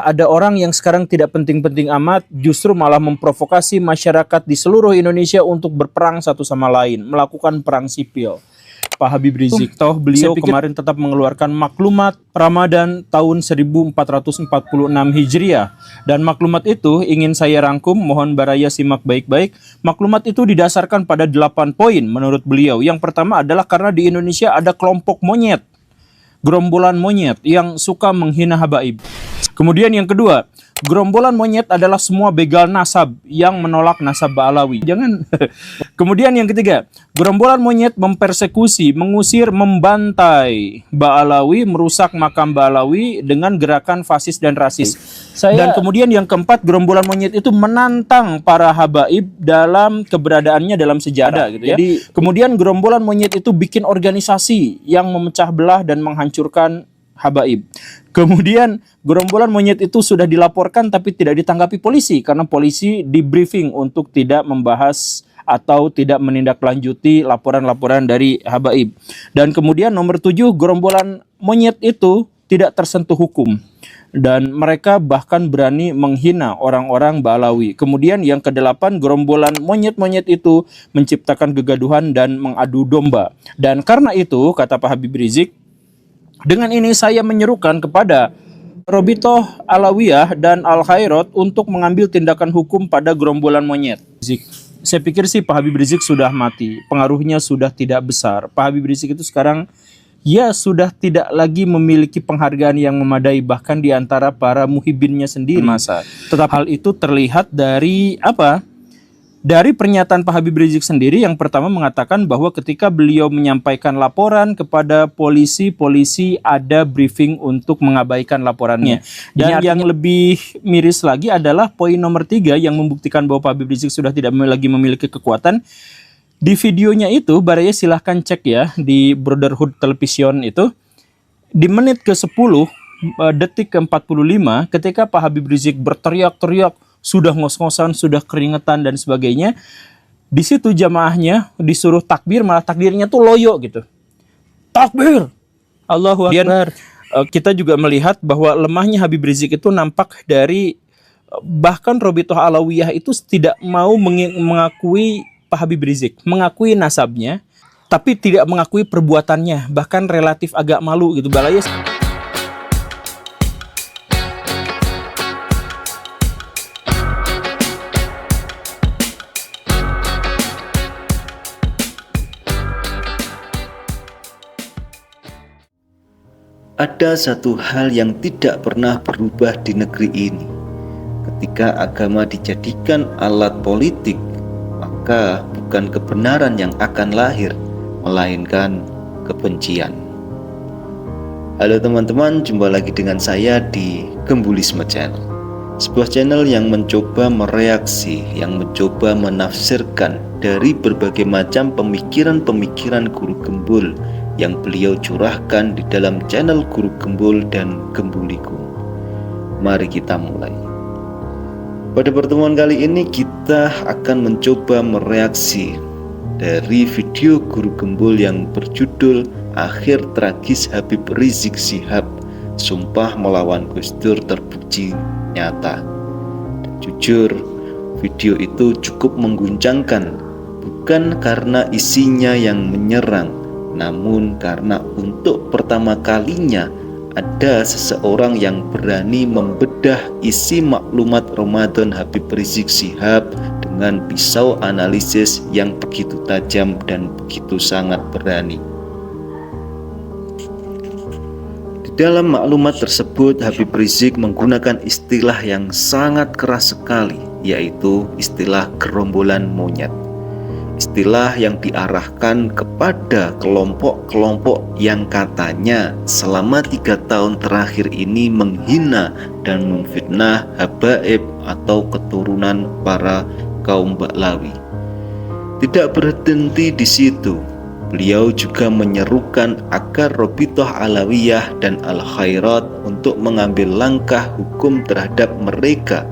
Ada orang yang sekarang tidak penting-penting amat, justru malah memprovokasi masyarakat di seluruh Indonesia untuk berperang satu sama lain, melakukan perang sipil. Pak Habib Rizik, toh beliau kemarin tetap mengeluarkan maklumat Ramadan tahun 1446 Hijriah. Dan maklumat itu ingin saya rangkum, mohon baraya simak baik-baik. Maklumat itu didasarkan pada 8 poin menurut beliau. Yang pertama adalah karena di Indonesia ada kelompok monyet, gerombolan monyet yang suka menghina habaib. Kemudian yang kedua, gerombolan monyet adalah semua begal nasab yang menolak nasab Ba'alawi. Jangan. Kemudian yang ketiga, gerombolan monyet mempersekusi, mengusir, membantai Ba'alawi, merusak makam Ba'alawi dengan gerakan fasis dan rasis. Dan kemudian yang keempat, gerombolan monyet itu menantang para habaib dalam keberadaannya dalam sejarah gitu ya. Jadi kemudian gerombolan monyet itu bikin organisasi yang memecah belah dan menghancurkan habaib. Kemudian gerombolan monyet itu sudah dilaporkan tapi tidak ditanggapi polisi karena polisi di briefing untuk tidak membahas atau tidak menindaklanjuti laporan-laporan dari habaib. Dan kemudian nomor 7, gerombolan monyet itu tidak tersentuh hukum dan mereka bahkan berani menghina orang-orang Ba'alawi. Kemudian yang ke-8, gerombolan monyet-monyet itu menciptakan kegaduhan dan mengadu domba. Dan karena itu, kata Pak Habib Rizik, dengan ini saya menyerukan kepada Robitoh Alawiyah dan Al-Khairat untuk mengambil tindakan hukum pada gerombolan monyet. Saya pikir sih Pak Habib Rizik sudah mati, pengaruhnya sudah tidak besar. Pak Habib Rizik itu sekarang ya sudah tidak lagi memiliki penghargaan yang memadai bahkan di antara para muhibinnya sendiri. Tetapi hal itu terlihat dari apa? Dari pernyataan Pak Habib Rizik sendiri yang pertama mengatakan bahwa ketika beliau menyampaikan laporan kepada polisi, polisi ada briefing untuk mengabaikan laporannya. Dan yang lebih miris lagi adalah poin nomor 3 yang membuktikan bahwa Pak Habib Rizik sudah tidak lagi memiliki kekuatan. Di videonya itu, baraya silahkan cek ya di Brotherhood Television itu, di menit ke-10, detik ke-45, ketika Pak Habib Rizik berteriak-teriak, sudah ngos-ngosan, sudah keringetan dan sebagainya. Di situ jamaahnya disuruh takbir, malah takbirnya tuh loyo gitu. Takbir, Allahu Akbar. Kita juga melihat bahwa lemahnya Habib Rizik itu nampak dari bahkan Robitoh Alawiyah itu tidak mau mengakui Pak Habib Rizik, mengakui nasabnya, tapi tidak mengakui perbuatannya, bahkan relatif agak malu gitu. Balaya Ada satu hal yang tidak pernah berubah di negeri ini. Ketika agama dijadikan alat politik, maka bukan kebenaran yang akan lahir, melainkan kebencian. Halo teman-teman, jumpa lagi dengan saya di Gembulisme Channel. Sebuah channel yang mencoba mereaksi, yang mencoba menafsirkan dari berbagai macam pemikiran-pemikiran guru gembul yang beliau curahkan di dalam channel Guru Gembul dan Gembulikum. Mari kita mulai. Pada pertemuan kali ini kita akan mencoba mereaksi dari video Guru Gembul yang berjudul Akhir Tragis Habib Rizik Syihab, Sumpah Melawan Gus Dur Terbukti Nyata. Dan jujur, video itu cukup mengguncangkan, bukan karena isinya yang menyerang, namun karena untuk pertama kalinya ada seseorang yang berani membedah isi maklumat Ramadan Habib Rizik Syihab dengan pisau analisis yang begitu tajam dan begitu sangat berani. Di dalam maklumat tersebut, Habib Rizik menggunakan istilah yang sangat keras sekali, yaitu istilah gerombolan monyet. Istilah yang diarahkan kepada kelompok-kelompok yang katanya selama 3 tahun terakhir ini menghina dan memfitnah habaib atau keturunan para kaum Ba'alawi. Tidak berhenti di situ, beliau juga menyerukan agar Robitoh Alawiyah dan Al-Khairat untuk mengambil langkah hukum terhadap mereka.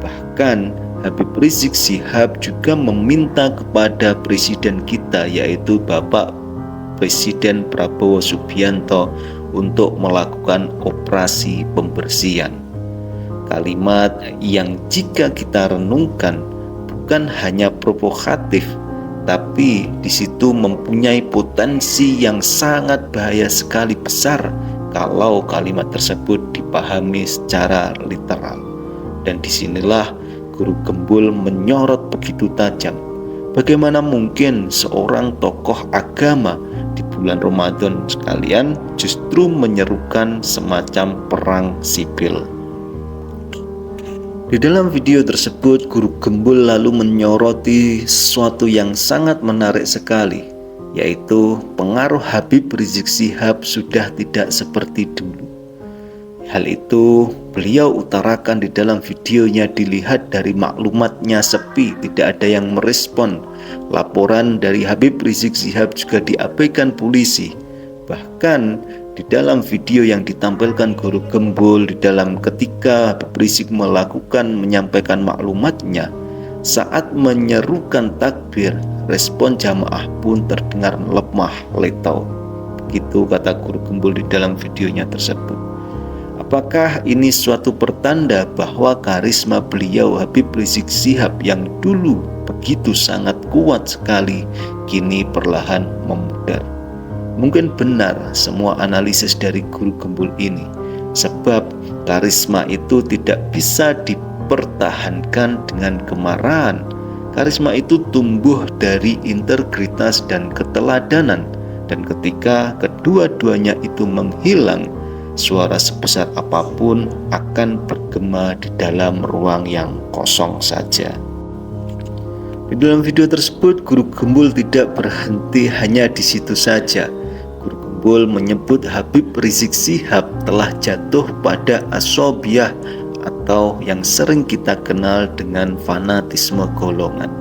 Bahkan Habib Rizik Syihab juga meminta kepada presiden kita, yaitu Bapak Presiden Prabowo Subianto, untuk melakukan operasi pembersihan. Kalimat yang jika kita renungkan bukan hanya provokatif, tapi di situ mempunyai potensi yang sangat bahaya sekali besar kalau kalimat tersebut dipahami secara literal. Dan disinilah Guru Gembul menyorot begitu tajam. Bagaimana mungkin seorang tokoh agama di bulan Ramadan sekalian justru menyerukan semacam perang sipil? Di dalam video tersebut, Guru Gembul lalu menyoroti sesuatu yang sangat menarik sekali, yaitu pengaruh Habib Rizik Syihab sudah tidak seperti dulu. Hal itu beliau utarakan di dalam videonya. Dilihat dari maklumatnya sepi, tidak ada yang merespon. Laporan dari Habib Rizik Syihab juga diabaikan polisi. Bahkan di dalam video yang ditampilkan Guru Gembul di dalam ketika Habib Rizik menyampaikan maklumatnya, saat menyerukan takbir, respon jamaah pun terdengar lemah letau. Begitu kata Guru Gembul di dalam videonya tersebut. Apakah ini suatu pertanda bahwa karisma beliau Habib Rizik Syihab yang dulu begitu sangat kuat sekali kini perlahan memudar? Mungkin benar semua analisis dari Guru Gembul ini, sebab karisma itu tidak bisa dipertahankan dengan kemarahan. Karisma itu tumbuh dari integritas dan keteladanan, dan ketika kedua-duanya itu menghilang, suara sebesar apapun akan bergema di dalam ruang yang kosong saja. Di dalam video tersebut, Guru Gembul tidak berhenti hanya di situ saja. Guru Gembul menyebut Habib Rizik Syihab telah jatuh pada asobiyah atau yang sering kita kenal dengan fanatisme golongan,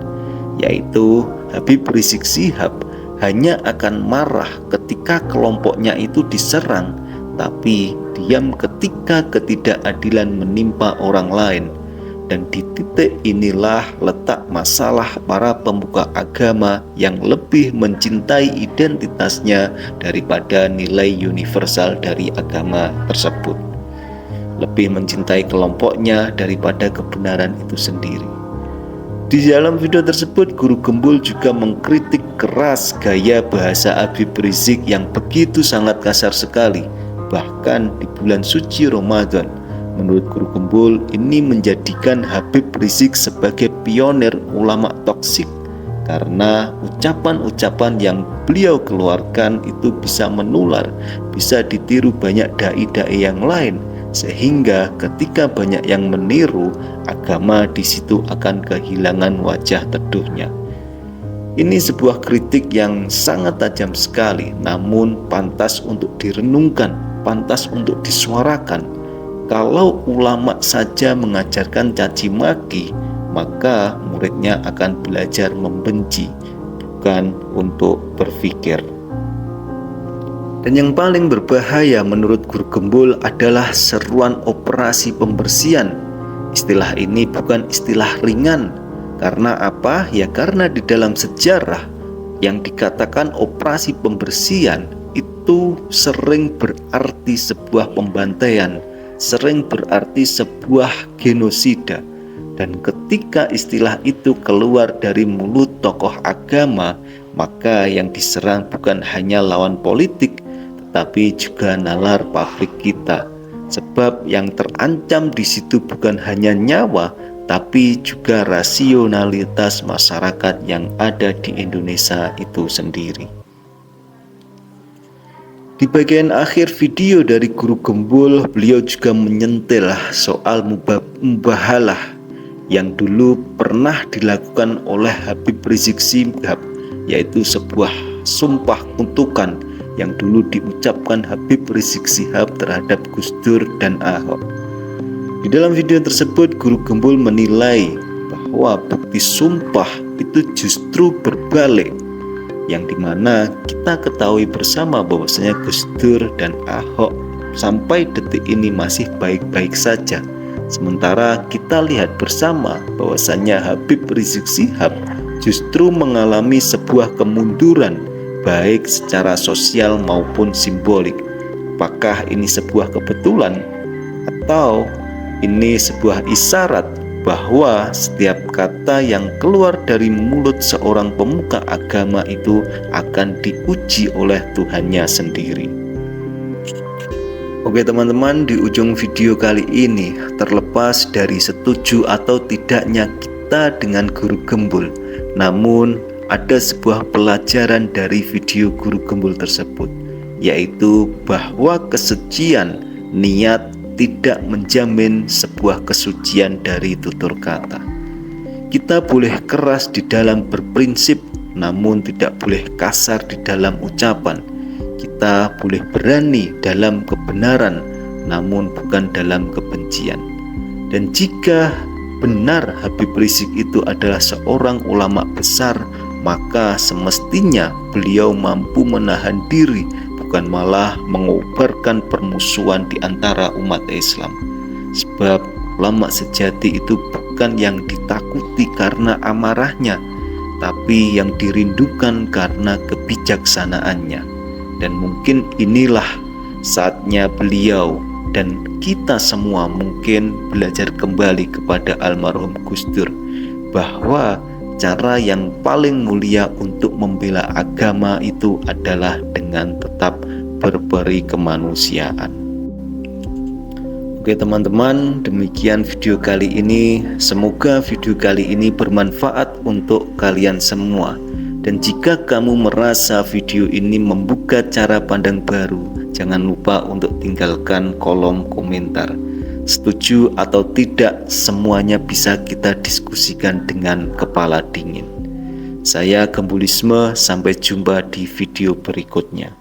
yaitu Habib Rizik Syihab hanya akan marah ketika kelompoknya itu diserang, tapi diam ketika ketidakadilan menimpa orang lain. Dan di titik inilah letak masalah para pemuka agama yang lebih mencintai identitasnya daripada nilai universal dari agama tersebut, lebih mencintai kelompoknya daripada kebenaran itu sendiri. Di dalam video tersebut, Guru Gembul juga mengkritik keras gaya bahasa Habib Rizik yang begitu sangat kasar sekali, bahkan di bulan suci Ramadan. Menurut Guru Gembul, ini menjadikan Habib Rizik sebagai pionir ulama toksik, karena ucapan-ucapan yang beliau keluarkan itu bisa menular, bisa ditiru banyak dai-dai yang lain, sehingga ketika banyak yang meniru, agama di situ akan kehilangan wajah teduhnya. Ini sebuah kritik yang sangat tajam sekali, namun pantas untuk direnungkan, pantas untuk disuarakan. Kalau ulama saja mengajarkan caci maki, maka muridnya akan belajar membenci, bukan untuk berpikir. Dan yang paling berbahaya menurut Guru Gembul adalah seruan operasi pembersihan. Istilah ini bukan istilah ringan. Karena apa? Ya karena di dalam sejarah yang dikatakan operasi pembersihan itu sering berarti sebuah pembantaian, sering berarti sebuah genosida. Dan ketika istilah itu keluar dari mulut tokoh agama, maka yang diserang bukan hanya lawan politik, tetapi juga nalar publik kita. Sebab yang terancam di situ bukan hanya nyawa, tapi juga rasionalitas masyarakat yang ada di Indonesia itu sendiri. Di bagian akhir video dari Guru Gembul, beliau juga menyentil soal mubahalah yang dulu pernah dilakukan oleh Habib Rizik Syihab, yaitu sebuah sumpah kutukan yang dulu diucapkan Habib Rizik Syihab terhadap Gus Dur dan Ahok. Di dalam video tersebut, Guru Gembul menilai bahwa bukti sumpah itu justru berbalik, yang dimana kita ketahui bersama bahwasanya Gus Dur dan Ahok sampai detik ini masih baik-baik saja. Sementara kita lihat bersama bahwasanya Habib Rizik Syihab justru mengalami sebuah kemunduran baik secara sosial maupun simbolik. Apakah ini sebuah kebetulan atau Ini sebuah isyarat bahwa setiap kata yang keluar dari mulut seorang pemuka agama itu akan diuji oleh Tuhannya sendiri. Oke teman-teman, di ujung video kali ini, terlepas dari setuju atau tidaknya kita dengan guru gembul, namun ada sebuah pelajaran dari video guru gembul tersebut, yaitu bahwa kesucian niat tidak menjamin sebuah kesucian dari tutur kata. Kita boleh keras di dalam berprinsip, namun tidak boleh kasar di dalam ucapan. Kita boleh berani dalam kebenaran, namun bukan dalam kebencian. Dan jika benar Habib Rizik itu adalah seorang ulama besar, maka semestinya beliau mampu menahan diri, bukan malah mengobarkan permusuhan di antara umat Islam. Sebab ulama sejati itu bukan yang ditakuti karena amarahnya, tapi yang dirindukan karena kebijaksanaannya. Dan mungkin inilah saatnya beliau dan kita semua mungkin belajar kembali kepada almarhum Gus Dur, bahwa cara yang paling mulia untuk membela agama itu adalah dengan tetap berberi kemanusiaan. Oke teman-teman, demikian video kali ini. Semoga video kali ini bermanfaat untuk kalian semua. Dan jika kamu merasa video ini membuka cara pandang baru, jangan lupa untuk tinggalkan kolom komentar. Setuju atau tidak, semuanya bisa kita diskusikan dengan kepala dingin. Saya Gembulisme, sampai jumpa di video berikutnya.